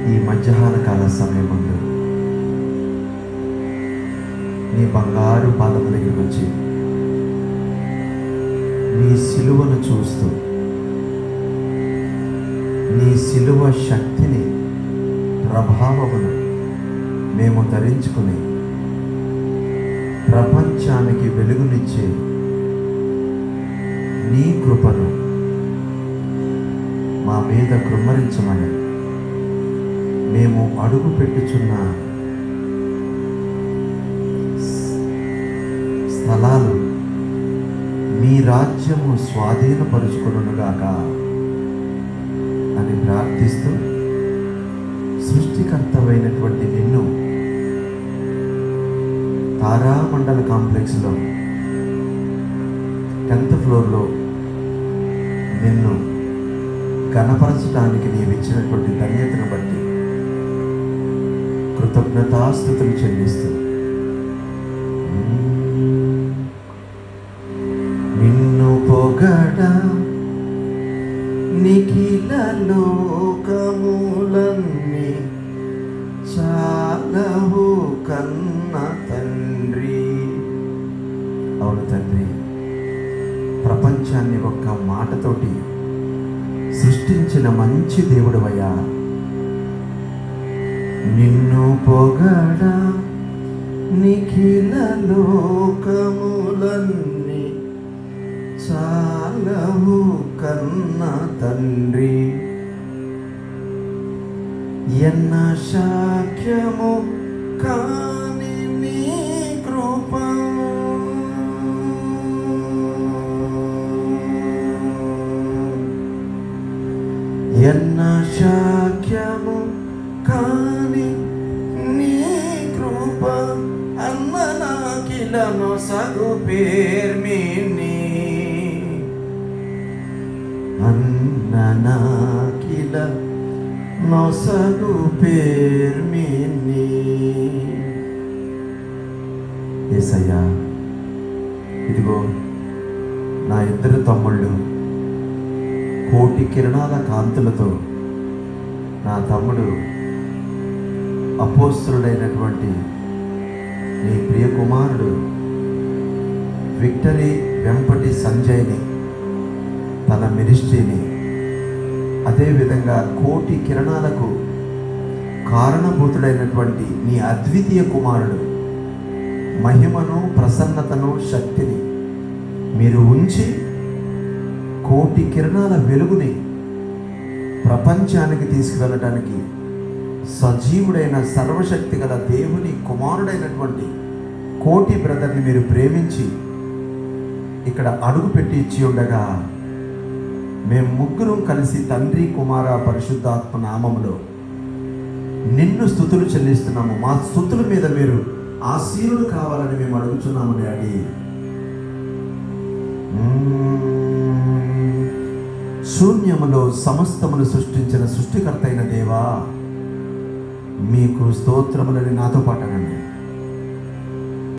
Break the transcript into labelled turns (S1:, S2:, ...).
S1: ఈ మధ్యాహ్న కాల సమయమందు నీ బంగారు పాదం దగ్గరికి వచ్చి నీ సిలువను చూస్తూ నీ సిలువ శక్తిని ప్రభావమును మేము ధరించుకుని ప్రపంచానికి వెలుగునిచ్చే నీ కృపను మా మీద కృమ్మరించమని మేము అడుగు పెట్టుచున్న స్థలాలు మీ రాజ్యము స్వాధీనపరుచుకొనుగాక అని ప్రార్థిస్తూ సృష్టికర్తవైనటువంటి నిన్ను తారామండల కాంప్లెక్స్లో 10th ఫ్లోర్లో నిన్ను గణపరచడానికి నీవిచ్చినటువంటి ధన్యతను బట్టి కృతజ్ఞతాస్తుతులు చెల్లిస్తూ నిన్ను పొగడ నిఖిల లోకములన్నీ చాలవు కన్న తండ్రి. అవును తండ్రి, ప్రపంచాన్ని ఒక్క మాటతోటి సృష్టించిన మంచి దేవుడవయ్యా. నిన్ను పొగడ నిఖిల లోకములన్నీ చాలవు కన్న తండ్రి. ఎన్న శాఖ్యము కాని నీ కృప ఎన్న శాఖ్యము కాని నీ కృప అన్న నాకిలను సగు పేర్మిని అన్న నాకిల నొసగు పేర్మిని. యేసయ్యా, ఇదిగో నా 2 తమ్ముళ్ళు కోటి కిరణాల కాంతులతో నా తమ్ముడు అపోస్తలుడైనటువంటి నీ ప్రియ కుమారుడు విక్టరీ వెంపటి సంజయ్ని, తన మినిస్ట్రీని, అదేవిధంగా కోటి కిరణాలకు కారణభూతుడైనటువంటి నీ అద్వితీయ కుమారుడు మహిమను, ప్రసన్నతను, శక్తిని మీరు ఉంచి కోటి కిరణాల వెలుగుని ప్రపంచానికి తీసుకువెళ్ళటానికి సజీవుడైన సర్వశక్తి గల దేవుని కుమారుడైనటువంటి కోటి బ్రదర్ని మీరు ప్రేమించి ఇక్కడ అడుగు పెట్టి ఇచ్చి ఉండగా మేము ముగ్గురం కలిసి తండ్రి, కుమార, పరిశుద్ధాత్మ నామములో నిన్ను స్తుతులు చెల్లిస్తున్నాము. మా స్తుతుల మీద మీరు ఆశీనులు కావాలని మేము అడుగుతున్నాము డాడీ. శూన్యములో సమస్తమును సృష్టించిన సృష్టికర్త అయిన దేవా, మీకు స్తోత్రములని నాతో పాటు అనండి.